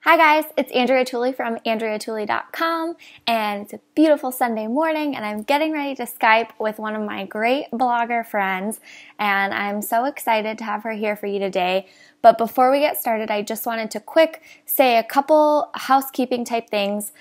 Hi guys, it's Andrea Tooley from AndreaTooley.com, and it's a beautiful Sunday morning and I'm getting ready to Skype with one of my great blogger friends, and I'm so excited to have her here for you today. But before we get started, I just wanted to say a couple housekeeping type things.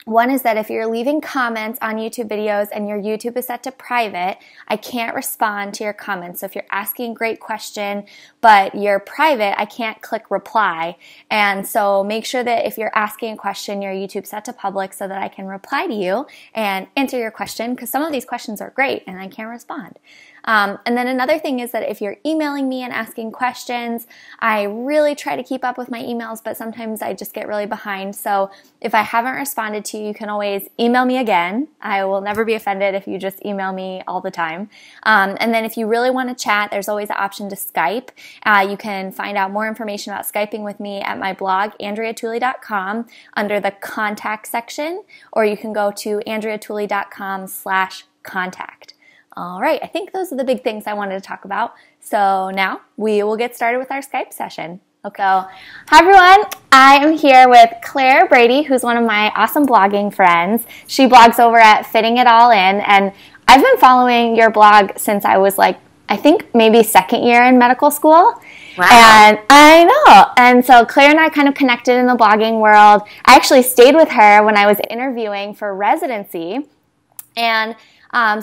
One is that if you're leaving comments on YouTube videos and your YouTube is set to private, I can't respond to your comments. So if you're asking a great question, but you're private, I can't click reply. And so make sure that if you're asking a question, your YouTube's set to public so that I can reply to you and answer your question, because some of these questions are great and I can't respond. And then another thing is that if you're emailing me and asking questions, I really try to keep up with my emails, but sometimes I just get really behind. So if I haven't responded to you, you can always email me again. I will never be offended if you just email me all the time. And then if you really want to chat, there's always the option to Skype. You can find out more information about Skyping with me at my blog, AndreaTooley.com, under the contact section, or you can go to AndreaTooley.com/contact. All right, I think those are the big things I wanted to talk about. So now we will get started with our Skype session. Okay. Hi everyone, I am here with Clare Brady, who's one of my awesome blogging friends. She blogs over at Fitting It All In, and I've been following your blog since I was I think maybe second year in medical school. Wow. And I know. And so Clare and I kind of connected in the blogging world. I actually stayed with her when I was interviewing for residency. And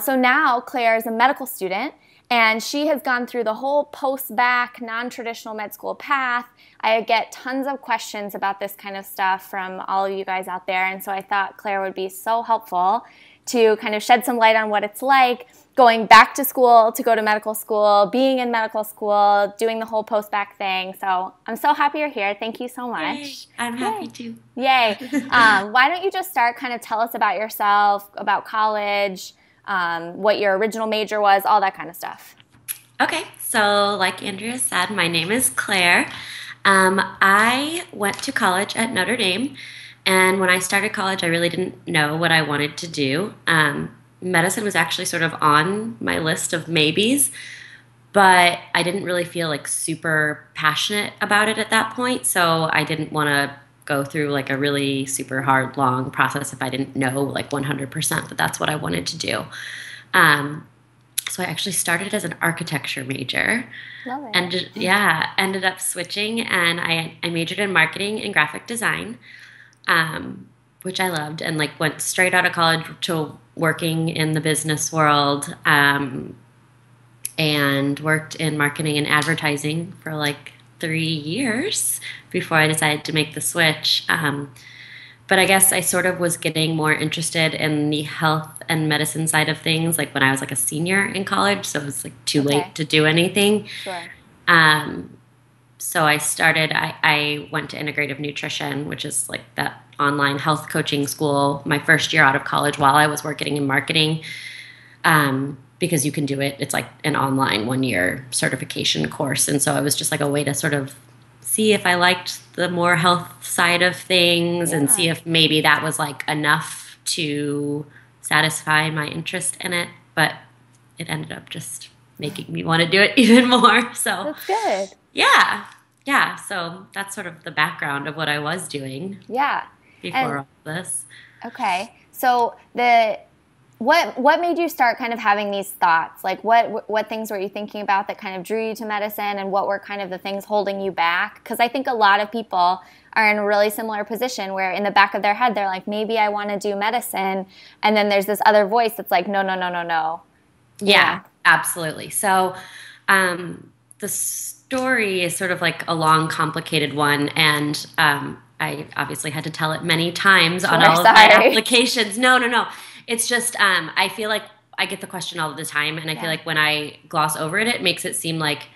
so now Clare is a medical student, and she has gone through the whole post-bacc, non-traditional med school path. I get tons of questions about this kind of stuff from all of you guys out there, and so I thought Clare would be so helpful to kind of shed some light on what it's like going back to school to go to medical school, being in medical school, doing the whole post-bacc thing. So I'm so happy you're here. Thank you so much. Yay. I'm happy too. Yay. Why don't you just start, kind of tell us about yourself, about college, what your original major was, all that kind of stuff. Okay, so like Andrea said, my name is Clare. I went to college at Notre Dame, and when I started college, I really didn't know what I wanted to do. Medicine was actually sort of on my list of maybes, but I didn't really feel super passionate about it at that point, so I didn't want to go through a really super hard, long process if I didn't know 100% that that's what I wanted to do. So I actually started as an architecture major. Love it. And ended up switching, and I majored in marketing and graphic design, which I loved, and went straight out of college to working in the business world, and worked in marketing and advertising for 3 years before I decided to make the switch. But I guess I sort of was getting more interested in the health and medicine side of things when I was a senior in college, so it was too late to do anything. Sure. So I went to integrative nutrition, which is that online health coaching school, my first year out of college while I was working in marketing. Because you can do it. It's an online 1-year certification course. And so it was just a way to sort of see if I liked the more health side of things, and see if maybe that was enough to satisfy my interest in it. But it ended up just making me want to do it even more. So that's good. Yeah. So that's sort of the background of what I was doing. Yeah. Before all this. Okay. So What made you start kind of having these thoughts? What things were you thinking about that kind of drew you to medicine, and what were kind of the things holding you back? Because I think a lot of people are in a really similar position where in the back of their head they're maybe I want to do medicine, and then there's this other voice that's no. Yeah, absolutely. So the story is sort of a long, complicated one, and I obviously had to tell it many times on all of my applications. No. It's just, I feel I get the question all the time, and I feel when I gloss over it, it makes it seem like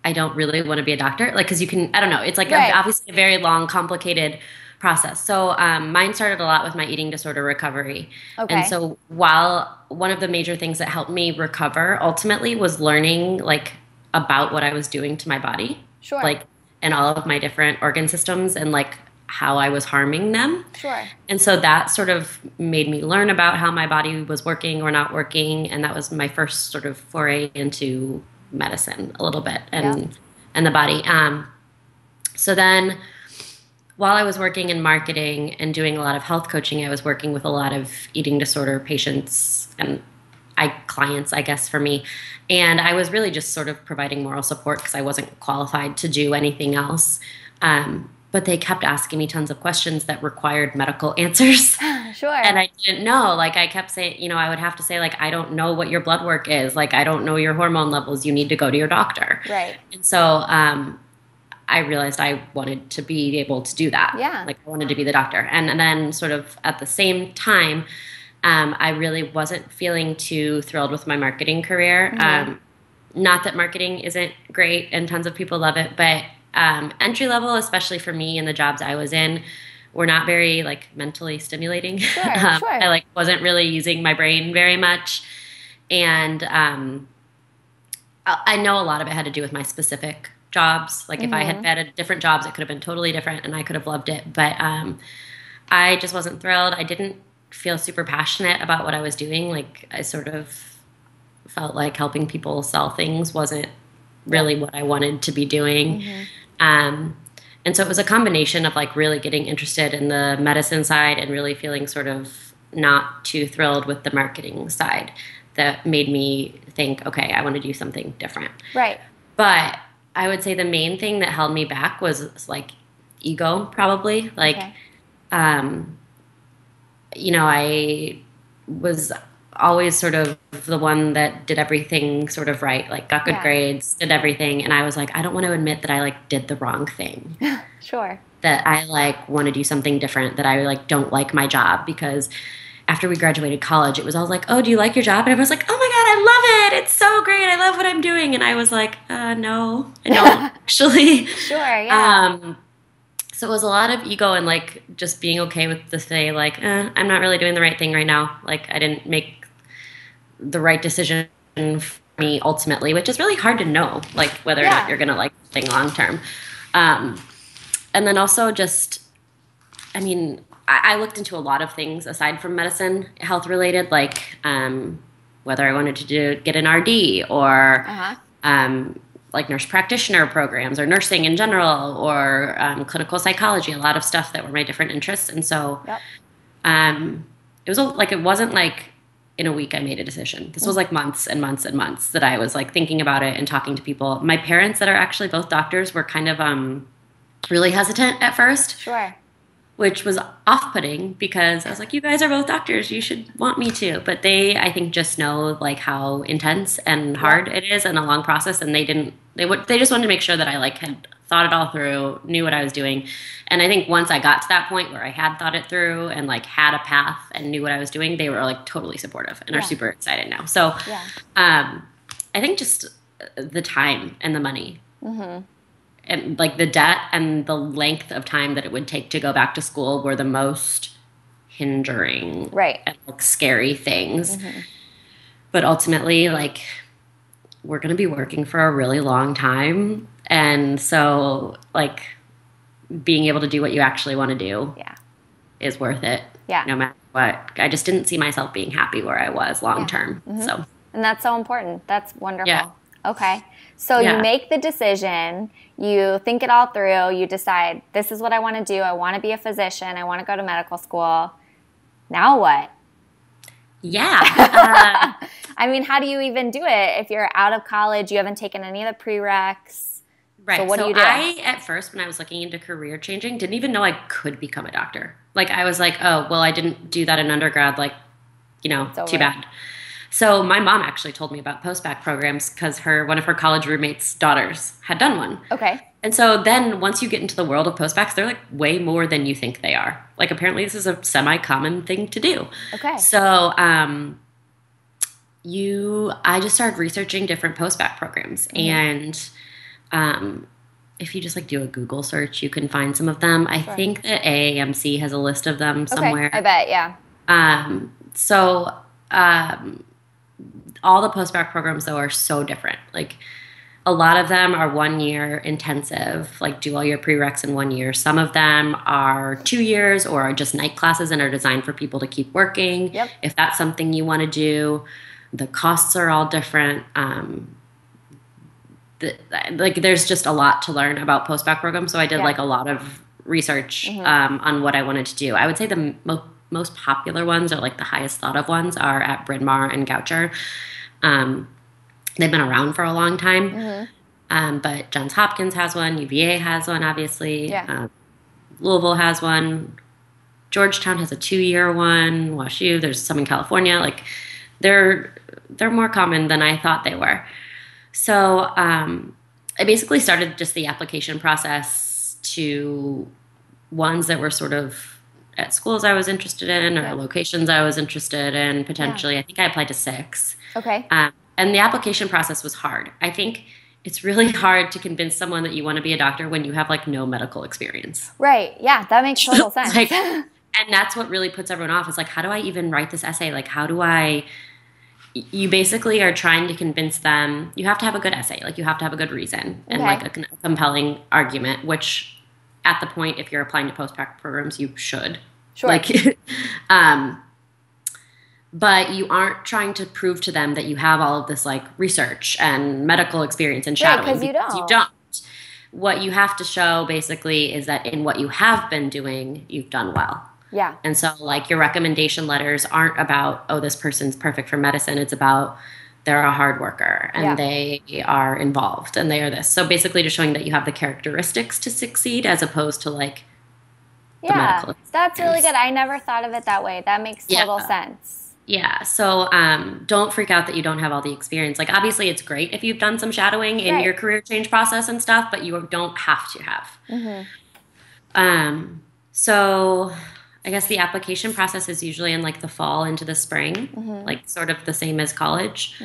I don't really want to be a doctor. Because you can, I don't know, it's obviously a very long, complicated process. So mine started a lot with my eating disorder recovery. Okay. And so while one of the major things that helped me recover ultimately was learning about what I was doing to my body. Sure. And all of my different organ systems, and how I was harming them. Sure. And so that sort of made me learn about how my body was working or not working, and that was my first sort of foray into medicine a little bit and the body. So then while I was working in marketing and doing a lot of health coaching, I was working with a lot of eating disorder patients and clients, I guess, for me. And I was really just sort of providing moral support because I wasn't qualified to do anything else. But they kept asking me tons of questions that required medical answers. Sure. And I didn't know. Like, I kept saying, I would have to say, like, I don't know what your blood work is. Like, I don't know your hormone levels. You need to go to your doctor. Right. And so I realized I wanted to be able to do that. Yeah. Like, I wanted to be the doctor. And then sort of at the same time, I really wasn't feeling too thrilled with my marketing career. Not that marketing isn't great and tons of people love it, but entry level, especially for me and the jobs I was in, were not very like mentally stimulating. Sure. I like wasn't really using my brain very much. And I know a lot of it had to do with my specific jobs. Like if I had been at different jobs, it could have been totally different and I could have loved it. But I just wasn't thrilled. I didn't feel super passionate about what I was doing. Like I sort of felt like helping people sell things wasn't really what I wanted to be doing. And so it was a combination of like really getting interested in the medicine side and really feeling sort of not too thrilled with the marketing side that made me think, okay, I want to do something different. Right. But I would say the main thing that held me back was like ego, probably. Like, I was always sort of the one that did everything sort of right, like got good grades, did everything. And I was like, I don't want to admit that I like did the wrong thing. Sure. That I like want to do something different, that I like don't like my job. Because after we graduated college, it was all like, oh, do you like your job? And I was like, oh my God, I love it. It's so great. I love what I'm doing. And I was like, no, I don't actually. Sure, yeah. So it was a lot of ego and like just being okay with the say like, I'm not really doing the right thing right now. Like I didn't make the right decision for me ultimately, which is really hard to know, like whether or not you're going to like the thing long term. And then also just, I looked into a lot of things aside from medicine, health related, like whether I wanted to get an RD or like nurse practitioner programs or nursing in general or clinical psychology, a lot of stuff that were my different interests. And so it was like, it wasn't like in a week I made a decision. This was like months and months and months that I was like thinking about it and talking to people. My parents that are actually both doctors were kind of really hesitant at first. Sure. Which was off-putting because I was like, you guys are both doctors. You should want me to. But they, I think, just know like how intense and hard it is and a long process. And they just wanted to make sure that I like had thought it all through, knew what I was doing. And I think once I got to that point where I had thought it through and like had a path and knew what I was doing, they were like totally supportive and are super excited now. So I think just the time and the money. And like the debt and the length of time that it would take to go back to school were the most hindering and like scary things. But ultimately, like we're going to be working for a really long time. And so like being able to do what you actually want to do is worth it. Yeah. No matter what. I just didn't see myself being happy where I was long term. So, and that's so important. That's wonderful. Yeah. Okay. So you make the decision, you think it all through, you decide this is what I want to do. I want to be a physician. I want to go to medical school. Now what? Yeah. I mean, how do you even do it? If you're out of college, you haven't taken any of the prereqs. Right. So what do you do? I, at first, when I was looking into career changing, didn't even know I could become a doctor. Like I was like, oh, well, I didn't do that in undergrad. Like, too bad. So my mom actually told me about post-bacc programs because one of her college roommates' daughters had done one. Okay. And so then once you get into the world of post-baccs, they're like way more than you think they are. Like apparently this is a semi-common thing to do. Okay. So I just started researching different post-bacc programs. And if you just like do a Google search, you can find some of them. I think that AAMC has a list of them somewhere. Okay, I bet, yeah. All the post-bacc programs, though, are so different. Like, a lot of them are 1 year intensive, like do all your prereqs in 1 year. Some of them are 2 years or are just night classes and are designed for people to keep working. Yep. If that's something you want to do, the costs are all different. There's just a lot to learn about post-bacc programs. So I did like a lot of research on what I wanted to do. I would say the most popular ones, or like the highest thought of ones, are at Bryn Mawr and Goucher. They've been around for a long time. But Johns Hopkins has one, UVA has one, obviously. Yeah. Louisville has one. Georgetown has a 2-year one. WashU, there's some in California. Like they're more common than I thought they were. So I basically started just the application process to ones that were sort of at schools I was interested in, or locations I was interested in, potentially. I think I applied to 6. Okay. And the application process was hard. I think it's really hard to convince someone that you want to be a doctor when you have like no medical experience. Right. Yeah, that makes total sense. And that's what really puts everyone off. Is like, how do I even write this essay? Like, how do I? You basically are trying to convince them. You have to have a good essay. Like, you have to have a good reason and like a compelling argument. Which, at the point, if you're applying to post-bacc programs, you should. Sure. Like, but you aren't trying to prove to them that you have all of this like research and medical experience and shadowing. Right, because you don't. You don't. What you have to show basically is that in what you have been doing, you've done well. Yeah. And so like your recommendation letters aren't about, oh, this person's perfect for medicine. It's about they're a hard worker and they are involved and they are this. So basically just showing that you have the characteristics to succeed as opposed to like the medical experience. That's really good. I never thought of it that way. That makes total sense. Yeah. So don't freak out that you don't have all the experience. Like obviously it's great if you've done some shadowing in your career change process and stuff, but you don't have to have. So I guess the application process is usually in like the fall into the spring, like sort of the same as college.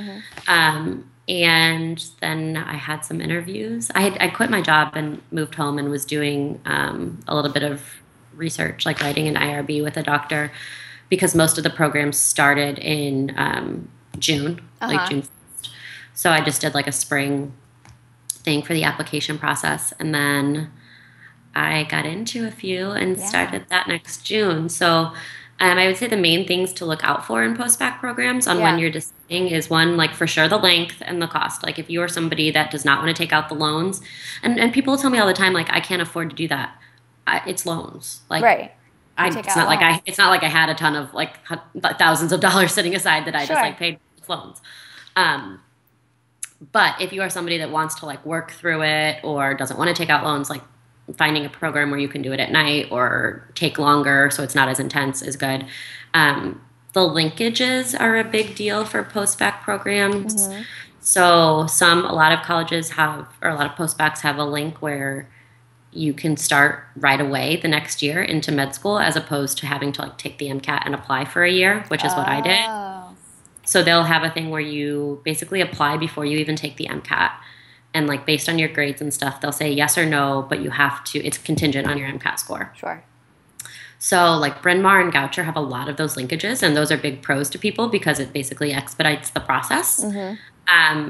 And then I had some interviews. I quit my job and moved home and was doing a little bit of research, like writing an IRB with a doctor, because most of the programs started in June, like June 1st. So I just did like a spring thing for the application process. And then I got into a few and started that next June. So I would say the main things to look out for in post-bacc programs on when you're deciding is one, like for sure the length and the cost. Like if you are somebody that does not want to take out the loans, and people tell me all the time, like, I can't afford to do that. It's loans. Like, it's not like I had a ton of like thousands of dollars sitting aside that I just like paid with loans. But if you are somebody that wants to like work through it or doesn't want to take out loans, like finding a program where you can do it at night or take longer so it's not as intense is good. The linkages are a big deal for post-bacc programs. So a lot of colleges have, or a lot of post-baccs have a link where you can start right away the next year into med school, as opposed to having to like take the MCAT and apply for a year, which is what I did. So they'll have a thing where you basically apply before you even take the MCAT. And like based on your grades and stuff, they'll say yes or no, but you have to, it's contingent on your MCAT score. Sure. So like Bryn Mawr and Goucher have a lot of those linkages, and those are big pros to people because it basically expedites the process.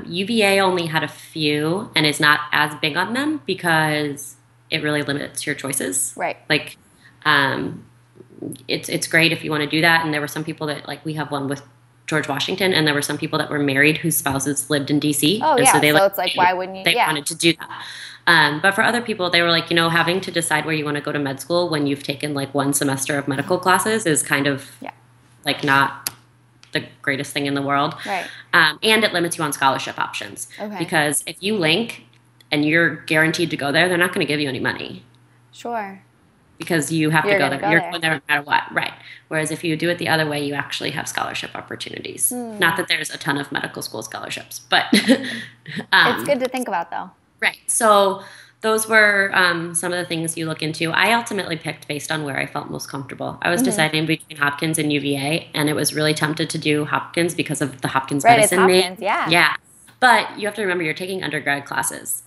UVA only had a few and is not as big on them because it really limits your choices. Right. Like, it's great if you want to do that. And there were some people that, like, we have one with George Washington, and there were some people that were married whose spouses lived in DC. Oh, and yeah. So, It's like, why wouldn't you? They wanted to do that. But for other people, they were like, having to decide where you want to go to med school when you've taken like one semester of medical classes is kind of like not the greatest thing in the world. Right. And it limits you on scholarship options. Okay. Because if you link and you're guaranteed to go there, they're not going to give you any money. Sure. Because you have to go there. You're going there no matter what. Right. Whereas if you do it the other way, you actually have scholarship opportunities. Not that there's a ton of medical school scholarships, but it's good to think about, though. Right. So those were some of the things you look into. I ultimately picked based on where I felt most comfortable. I was deciding between Hopkins and UVA, and it was really tempted to do Hopkins because of the Hopkins medicine name. Yeah. Yeah. But you have to remember, you're taking undergrad classes.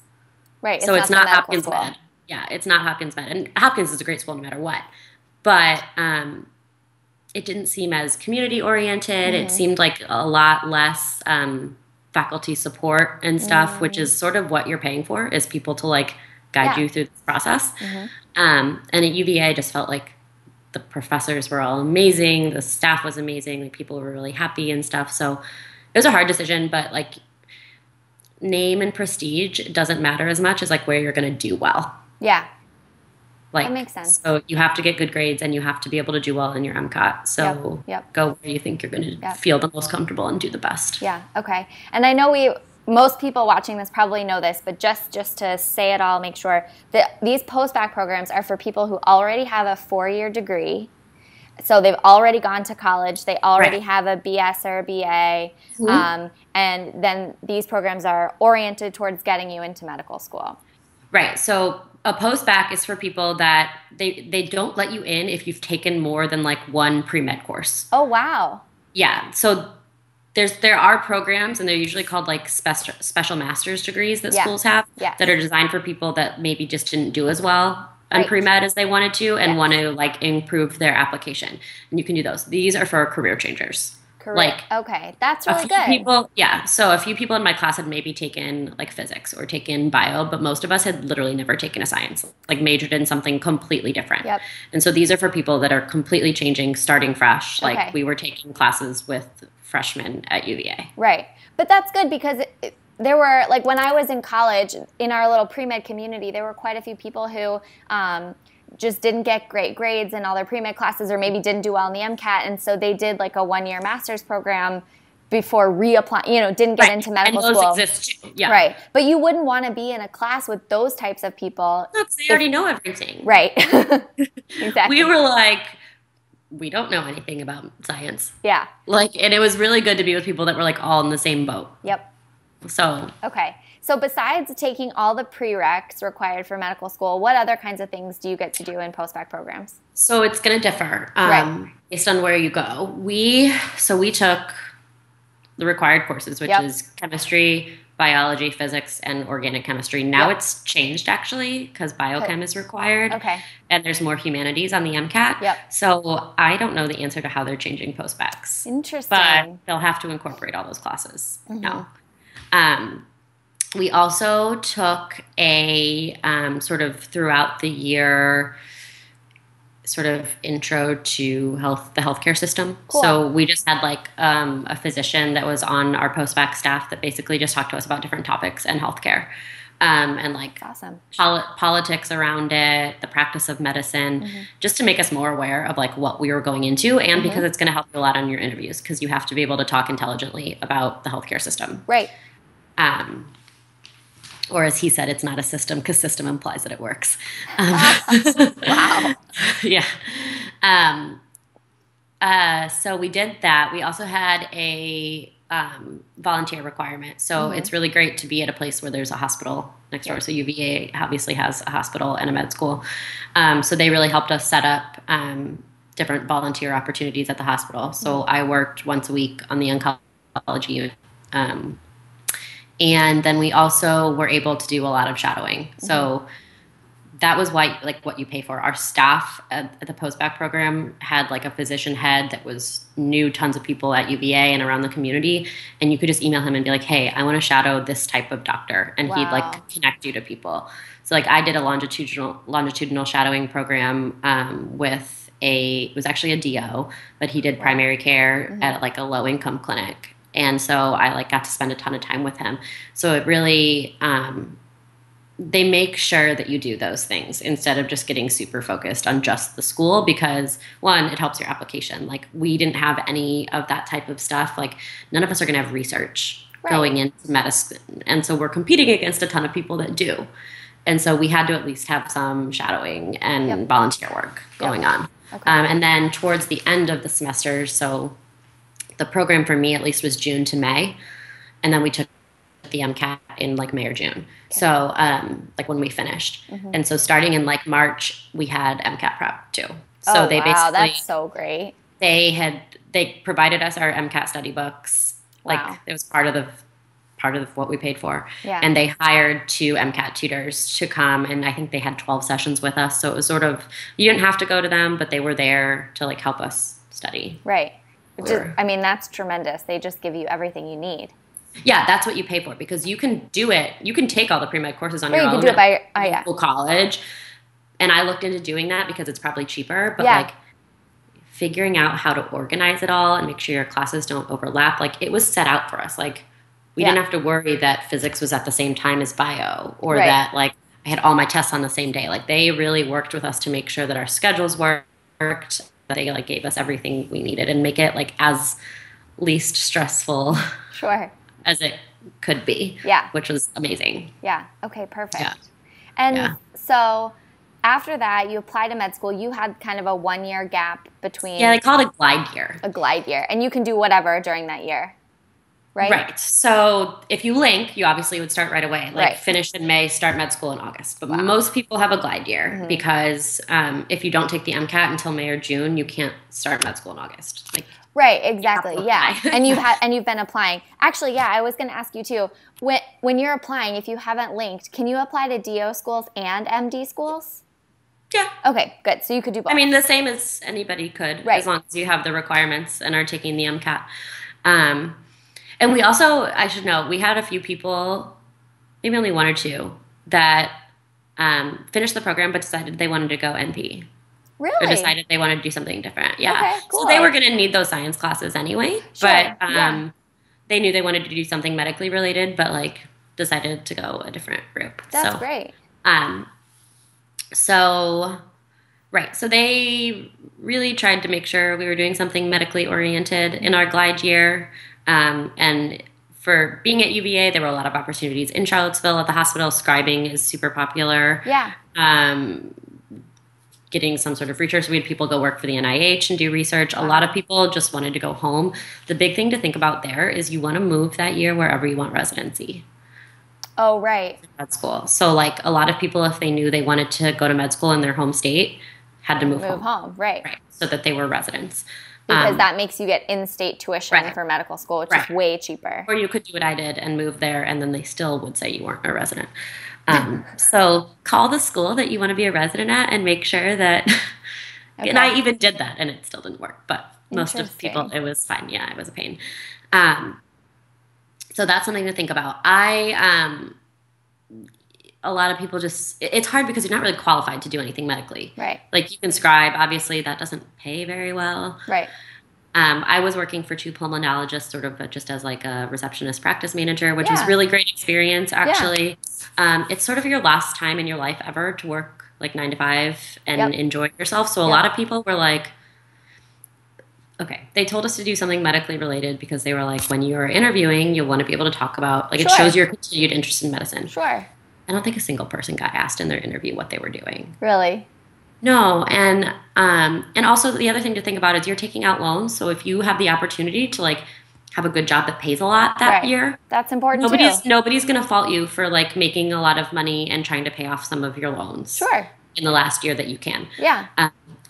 Right. So it's not Hopkins Med. Yeah, it's not Hopkins Med. And Hopkins is a great school no matter what. But it didn't seem as community-oriented. It seemed like a lot less faculty support and stuff, which is sort of what you're paying for, is people to like guide you through this process. And at UVA, I just felt like the professors were all amazing. The staff was amazing. Like people were really happy and stuff. So it was a hard decision, but like name and prestige doesn't matter as much as like where you're going to do well. Yeah. That makes sense. So you have to get good grades and you have to be able to do well in your MCAT. So go where you think you're going to feel the most comfortable and do the best. Yeah. Okay. And I know most people watching this probably know this, but just to say it all, make sure that these post-bacc programs are for people who already have a 4-year degree. So they've already gone to college. They already have a BS or a BA. And then these programs are oriented towards getting you into medical school. Right. So a post-bacc is for people that they don't let you in if you've taken more than like one pre-med course. Oh, wow. Yeah. So there are programs, and they're usually called like special master's degrees that schools have that are designed for people that maybe just didn't do as well on pre-med as they wanted to and want to like improve their application. And you can do those. These are for career changers. Okay, that's really good. So a few people in my class had maybe taken like physics or taken bio, but most of us had literally never taken a science, like majored in something completely different. And so these are for people that are completely changing, starting fresh. Like we were taking classes with freshmen at UVA. Right. But that's good because there were, like when I was in college, in our little pre-med community, there were quite a few people who just didn't get great grades in all their pre-med classes or maybe didn't do well in the MCAT. And so they did like a 1-year master's program before reapplying, didn't get into medical school. And those exist too. Yeah. Right. But you wouldn't want to be in a class with those types of people. No, because they already know everything. Right. Exactly. We were like, we don't know anything about science. Yeah. And it was really good to be with people that were like all in the same boat. Yep. So. Okay. So besides taking all the prereqs required for medical school, what other kinds of things do you get to do in post-bacc programs? So it's going to differ based on where you go. We took the required courses, which is chemistry, biology, physics, and organic chemistry. Now it's changed actually because biochem is required. Okay. And there's more humanities on the MCAT. So I don't know the answer to how they're changing post-baccs. Interesting. But they'll have to incorporate all those classes now. We also took a sort of throughout the year sort of intro to the healthcare system. Cool. So we just had like a physician that was on our post-bacc staff that basically just talked to us about different topics in healthcare. And like politics around it, the practice of medicine, just to make us more aware of like what we were going into, and because it's going to help you a lot on your interviews because you have to be able to talk intelligently about the healthcare system. Right. Or as he said, it's not a system because system implies that it works. Wow. Yeah. So we did that. We also had a volunteer requirement. So it's really great to be at a place where there's a hospital next door. So UVA obviously has a hospital and a med school. So they really helped us set up different volunteer opportunities at the hospital. So I worked once a week on the oncology unit. And then we also were able to do a lot of shadowing. So that was why, like, what you pay for. Our staff at the post-bacc program had like a physician head that knew tons of people at UVA and around the community. And you could just email him and be like, hey, I want to shadow this type of doctor. And he'd like connect you to people. So like I did a longitudinal shadowing program it was actually a DO, but he did primary care at like a low income clinic. And so I like got to spend a ton of time with him. So it really, they make sure that you do those things instead of just getting super focused on just the school because one, it helps your application. Like we didn't have any of that type of stuff. Like none of us are going to have research going into medicine. And so we're competing against a ton of people that do. And so we had to at least have some shadowing and volunteer work going on. Okay. And then towards the end of the semester, so the program for me at least was June to May, and then we took the MCAT in like May or June. Okay. So like when we finished, and so starting in like March, we had MCAT prep too. So they basically, that's so great. They provided us our MCAT study books. Like it was part of what we paid for. Yeah. And they hired 2 MCAT tutors to come, and I think they had 12 sessions with us. So it was sort of, you didn't have to go to them, but they were there to like help us study. Right. I mean, that's tremendous. They just give you everything you need. Yeah, that's what you pay for because you can do it. You can take all the pre-med courses on your own. You can do it by local college. And I looked into doing that because it's probably cheaper. But like figuring out how to organize it all and make sure your classes don't overlap, like it was set out for us. Like we didn't have to worry that physics was at the same time as bio or that like I had all my tests on the same day. Like they really worked with us to make sure that our schedules worked, that they like gave us everything we needed and make it like as least stressful Sure. as it could be. Yeah. Which was amazing. Yeah. Okay, perfect. Yeah. And Yeah. so after that, you applied to med school. You had kind of a 1-year gap between. Yeah, they call it a glide year. A glide year. And you can do whatever during that year, right? Right. So if you link, you obviously would start right away. Like Right. finish in May, start med school in August. But most people have a glide year because if you don't take the MCAT until May or June, you can't start med school in August. Like, right, exactly. Yeah. And you've been applying. Actually, yeah, I was going to ask you too. When you're applying, if you haven't linked, can you apply to DO schools and MD schools? yeah. Okay, good. So you could do both. I mean, the same as anybody could, Right. as long as you have the requirements and are taking the MCAT. And we also, I should note, we had a few people, maybe only 1 or 2, that finished the program but decided they wanted to go NP. Really? Or decided they wanted to do something different. Yeah. Okay, cool. So they were going to need those science classes anyway. Sure, But yeah. they knew they wanted to do something medically related, but like decided to go a different route. That's great. So, right. So they really tried to make sure we were doing something medically oriented in our glide year. And for being at UVA, there were a lot of opportunities in Charlottesville at the hospital. Scribing is super popular. Yeah. Getting some sort of research. We had people go work for the NIH and do research. A lot of people just wanted to go home. The big thing to think about there is you want to move that year wherever you want residency. Oh, right. Med school. So like a lot of people, if they knew they wanted to go to med school in their home state, had to move home. Right. So that they were residents. Because that makes you get in-state tuition Right. for medical school, which is way cheaper. Or you could do what I did and move there, and then they still would say you weren't a resident. So call the school that you want to be a resident at and make sure that – and I even did that, and it still didn't work. But most of people, it was fine. Yeah, it was a pain. So that's something to think about. A lot of people just – it's hard because you're not really qualified to do anything medically. Right. Like you can scribe. Obviously, that doesn't pay very well. Right. I was working for 2 pulmonologists sort of just as like a receptionist practice manager, which was really great experience, actually. Yeah. It's sort of your last time in your life ever to work like 9 to 5 and enjoy yourself. So a lot of people were like, okay, they told us to do something medically related because they were like, when you're interviewing, you'll want to be able to talk about, like it shows your continued interest in medicine. Sure. I don't think a single person got asked in their interview what they were doing. Really? No, and also the other thing to think about is you're taking out loans. So if you have the opportunity to like have a good job that pays a lot that year, that's important nobody's going to fault you for like making a lot of money and trying to pay off some of your loans. Sure. In the last year that you can. Yeah.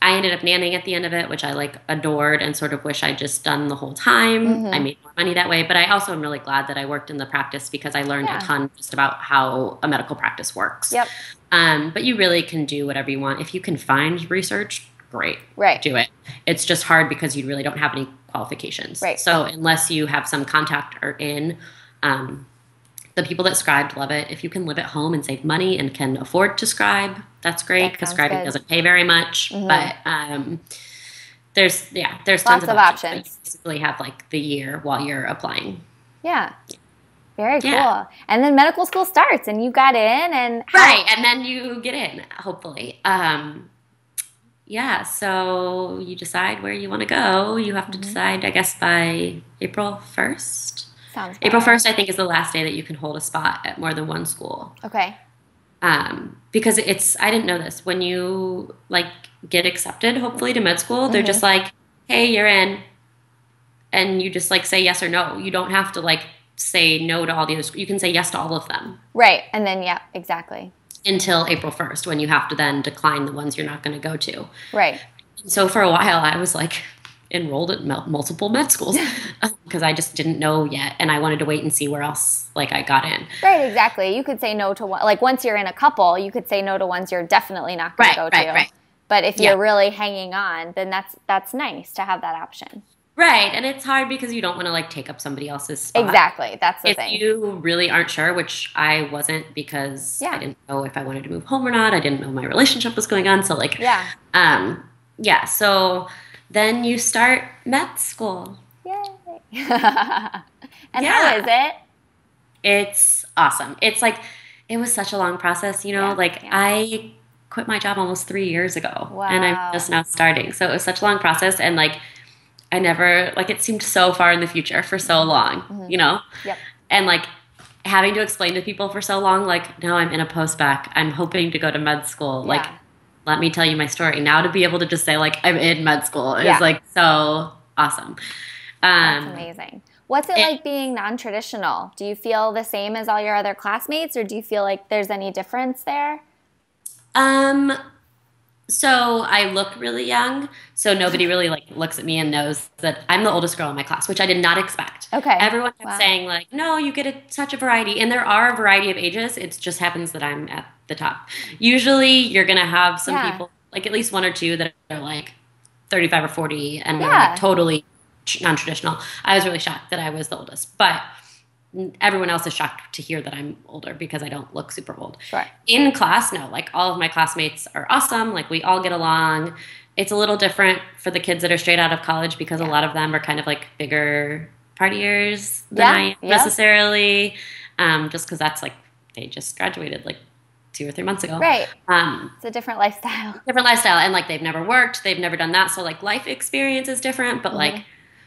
I ended up nannying at the end of it, which I like adored and sort of wish I'd just done the whole time. I made more money that way, but I also am really glad that I worked in the practice because I learned a ton just about how a medical practice works. Yep. But you really can do whatever you want. If you can find research, great. Right. Do it. It's just hard because you really don't have any qualifications. Right. So unless you have some contact or the people that scribed love it. If you can live at home and save money and can afford to scribe, that's great because scribing doesn't pay very much. But there's tons of options. You basically have like the year while you're applying. Yeah. Very cool. And then medical school starts and you got in and and then you get in, hopefully. So you decide where you want to go. You have to decide, I guess, by April 1st. Sounds April 1st, I think, is the last day that you can hold a spot at more than one school. Okay. Because I didn't know this. When you like get accepted, hopefully, to med school, they're just like, hey, you're in. And you just like say yes or no. You don't have to like say no to all the others. You can say yes to all of them. Right. And then, exactly. Until April 1st, when you have to then decline the ones you're not going to go to. Right. So for a while, I was like enrolled at multiple med schools because I just didn't know yet. And I wanted to wait and see where else like I got in. Right, exactly. You could say no to one. Like once you're in a couple, you could say no to ones you're definitely not going to go to. Right. But if you're really hanging on, then that's nice to have that option. Right, and it's hard because you don't want to like take up somebody else's spot. Exactly, that's the thing. If you really aren't sure, which I wasn't because I didn't know if I wanted to move home or not. I didn't know my relationship was going on. So like, so then you start med school. Yay! And how is it? It's awesome. It's like it was such a long process, you know, like I quit my job almost 3 years ago and I'm just now starting. So it was such a long process. And like, I never, like, it seemed so far in the future for so long, you know? Yep. And like having to explain to people for so long, like, now I'm in a post-bacc, I'm hoping to go to med school. Like, let me tell you my story. Now to be able to just say like, I'm in med school is like so awesome. That's amazing. What's it like being non-traditional? Do you feel the same as all your other classmates, or do you feel like there's any difference there? So I look really young, so nobody really like looks at me and knows that I'm the oldest girl in my class, which I did not expect. Okay. Everyone kept saying like, no, you get such a variety, and there are a variety of ages. It just happens that I'm at the top. Usually, you're gonna have some people, like at least one or two, that are like 35 or 40, and are like totally non-traditional. I was really shocked that I was the oldest, but everyone else is shocked to hear that I'm older because I don't look super old. Sure. In class, no, like all of my classmates are awesome. Like we all get along. It's a little different for the kids that are straight out of college because a lot of them are kind of like bigger partiers than I am necessarily. Just because that's like, they just graduated like 2 or 3 months ago. Right. It's a different lifestyle. Different lifestyle. And like they've never worked, they've never done that. So like life experience is different, but like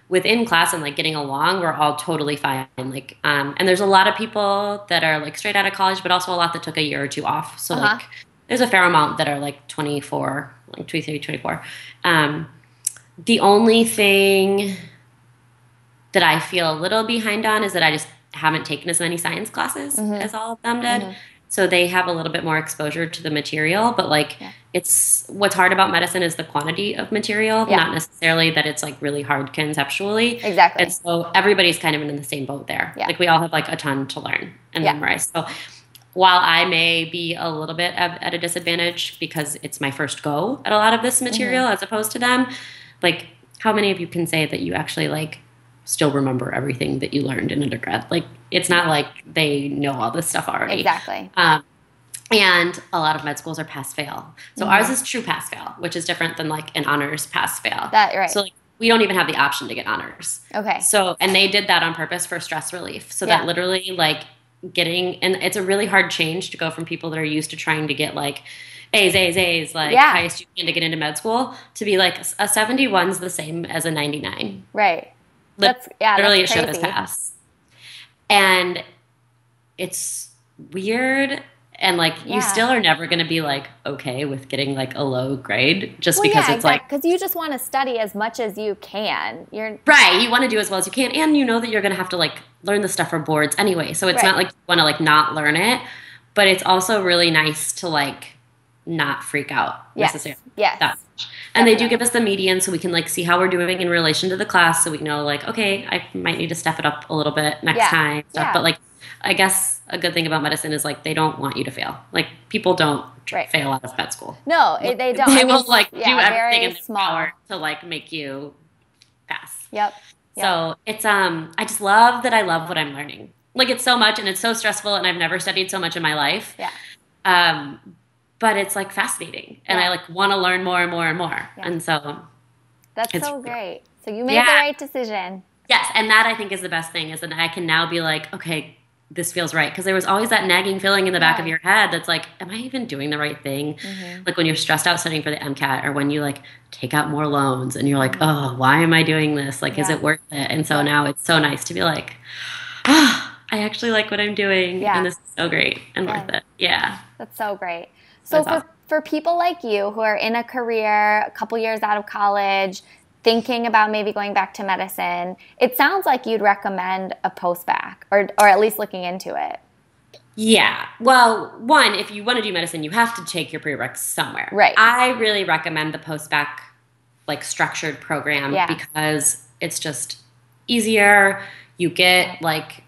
within class and like getting along, we're all totally fine. Like, and there's a lot of people that are like straight out of college, but also a lot that took a year or two off. So like, there's a fair amount that are like 24, like 23, 24. The only thing that I feel a little behind on is that I just haven't taken as many science classes as all of them did. So they have a little bit more exposure to the material, but like it's what's hard about medicine is the quantity of material, not necessarily that it's like really hard conceptually. Exactly. And so everybody's kind of in the same boat there. Like we all have like a ton to learn and memorize. So while I may be a little bit at a disadvantage because it's my first go at a lot of this material as opposed to them, like how many of you can say that you actually like still remember everything that you learned in undergrad? Like it's not like they know all this stuff already. Exactly. And a lot of med schools are pass-fail. So ours is true pass-fail, which is different than like an honors pass-fail. So like we don't even have the option to get honors. Okay. So, and they did that on purpose for stress relief. So that literally like getting, and it's a really hard change to go from people that are used to trying to get like A's, like highest you can to get into med school, to be like a 71 is the same as a 99. Right. Literally it showed us pass. And it's weird. And like you still are never going to be like okay with getting like a low grade just because it's like, because you just want to study as much as you can. You're right. You want to do as well as you can, and you know that you're going to have to like learn the stuff for boards anyway. So it's not like you want to like not learn it, but it's also really nice to like not freak out necessarily. Yes. And they do give us the median so we can like see how we're doing in relation to the class, so we know like, okay, I might need to step it up a little bit next time. But like, I guess a good thing about medicine is like they don't want you to fail. Like people don't fail out of med school. No, they don't. They will like do everything in their power to like make you pass. So it's I just love that I love what I'm learning. Like it's so much, and it's so stressful, and I've never studied so much in my life. But it's like fascinating, and I like want to learn more and more and more. And so that's so great. So you made the right decision. Yes, and that I think is the best thing, is that I can now be like, okay, this feels right. Because there was always that nagging feeling in the back of your head that's like, am I even doing the right thing? Like when you're stressed out studying for the MCAT, or when you like take out more loans and you're like, oh, why am I doing this? Like, is it worth it? And so now it's so nice to be like, I actually like what I'm doing, and this is so great and worth it. Yeah. That's so great. So for people like you who are in a career, a couple years out of college, thinking about maybe going back to medicine, it sounds like you'd recommend a post-bacc, or at least looking into it. Yeah. Well, one, if you want to do medicine, you have to take your prereqs somewhere. Right. I really recommend the post-bacc like structured program because it's just easier. You get like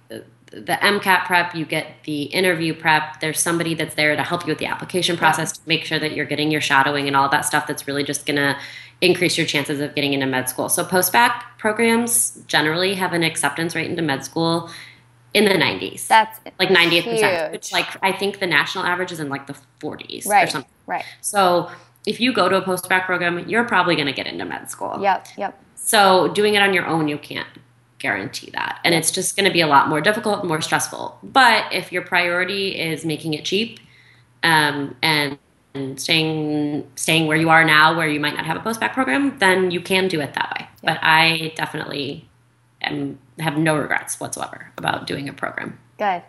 the MCAT prep, you get the interview prep. There's somebody that's there to help you with the application process to make sure that you're getting your shadowing and all that stuff that's really just going to increase your chances of getting into med school. So post-bacc programs generally have an acceptance rate into med school in the 90s. That's like 90th%. Which like I think the national average is in like the 40s or something. Right. So if you go to a post-bacc program, you're probably going to get into med school. Yep. So doing it on your own, you can't guarantee that. And it's just going to be a lot more difficult and more stressful. But if your priority is making it cheap, and staying where you are now, where you might not have a post-bacc program, then you can do it that way. Yeah. But I definitely have no regrets whatsoever about doing a program. Good.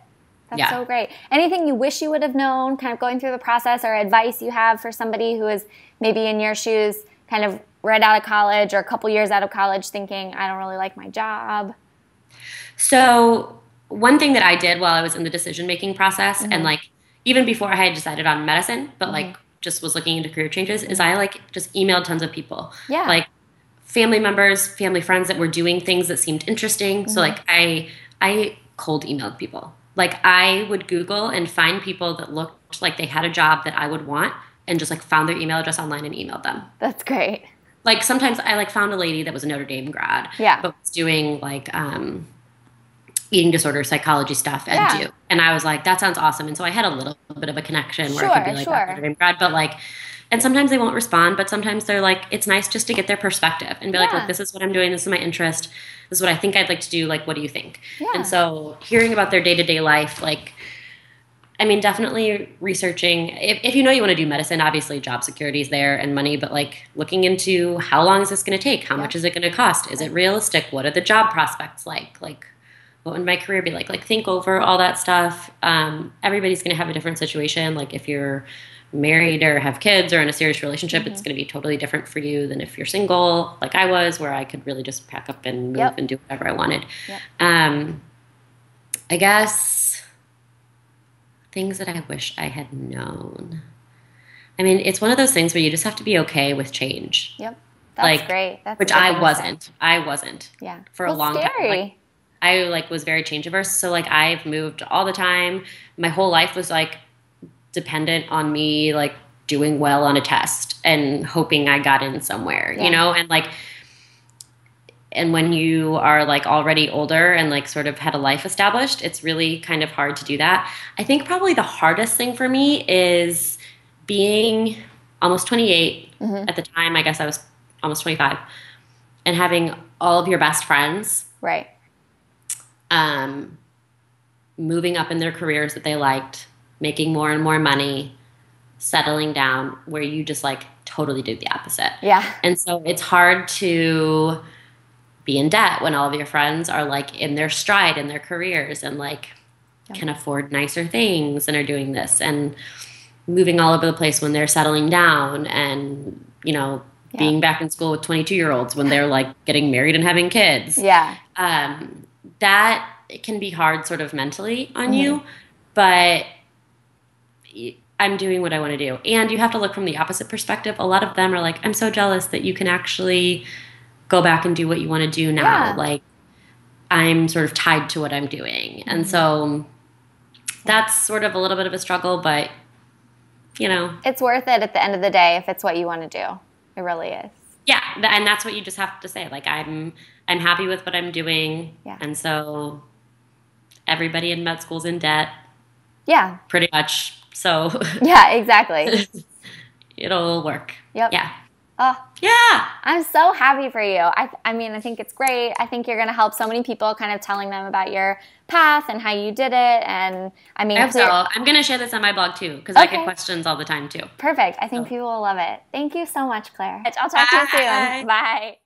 That's so great. Anything you wish you would have known kind of going through the process, or advice you have for somebody who is maybe in your shoes, kind of right out of college or a couple years out of college thinking, I don't really like my job? So one thing that I did while I was in the decision-making process, and like even before I had decided on medicine, but like just was looking into career changes, is I like just emailed tons of people. Yeah. Like family members, family friends that were doing things that seemed interesting. So like I cold emailed people. Like I would Google and find people that looked like they had a job that I would want, and just like found their email address online and emailed them. That's great. Like sometimes I like found a lady that was a Notre Dame grad, but was doing like eating disorder psychology stuff at Duke, and I was like, that sounds awesome. And so I had a little bit of a connection where I could be like that Notre Dame grad, but like, and sometimes they won't respond, but sometimes they're like, it's nice just to get their perspective and be like, look, this is what I'm doing, this is my interest, this is what I think I'd like to do, like, what do you think? And so hearing about their day-to-day life, like, I mean, definitely researching. If you know you want to do medicine, obviously job security is there and money, but like looking into how long is this going to take? How much is it going to cost? Is it realistic? What are the job prospects like? Like, what would my career be like? Like, think over all that stuff. Everybody's going to have a different situation. Like, if you're married or have kids or in a serious relationship, it's going to be totally different for you than if you're single, like I was, where I could really just pack up and move and do whatever I wanted. I guess things that I wish I had known. I mean, it's one of those things where you just have to be okay with change. Yep. That's great. That's which I wasn't. I wasn't. Yeah. For a long time. Like, I like was very change averse. So like I've moved all the time. My whole life was like dependent on me like doing well on a test and hoping I got in somewhere, you know? And like, and when you are like already older and like sort of had a life established, it's really kind of hard to do that. I think probably the hardest thing for me is being almost 28 at the time. I guess I was almost 25, and having all of your best friends moving up in their careers that they liked, making more and more money, settling down, where you just like totally did the opposite. Yeah. And so it's hard to be in debt when all of your friends are like in their stride in their careers and like can afford nicer things and are doing this and moving all over the place when they're settling down and, you know, being back in school with 22-year-olds when they're like getting married and having kids. Yeah. That can be hard sort of mentally on you, but I'm doing what I want to do. And you have to look from the opposite perspective. A lot of them are like, I'm so jealous that you can actually go back and do what you want to do now. Like, I'm sort of tied to what I'm doing. And so that's sort of a little bit of a struggle, but, you know. It's worth it at the end of the day if it's what you want to do. It really is. Yeah, and that's what you just have to say. Like, I'm happy with what I'm doing. Yeah. And so everybody in med school's in debt. Yeah. Pretty much. So. Yeah, exactly. It'll work. Yep. Yeah. Oh, yeah. I'm so happy for you. I mean, I think it's great. I think you're going to help so many people, kind of telling them about your path and how you did it. And I mean, I hope so. I'm going to share this on my blog too, because I get questions all the time too. Perfect. I think people will love it. Thank you so much, Claire. I'll talk to you soon. Bye.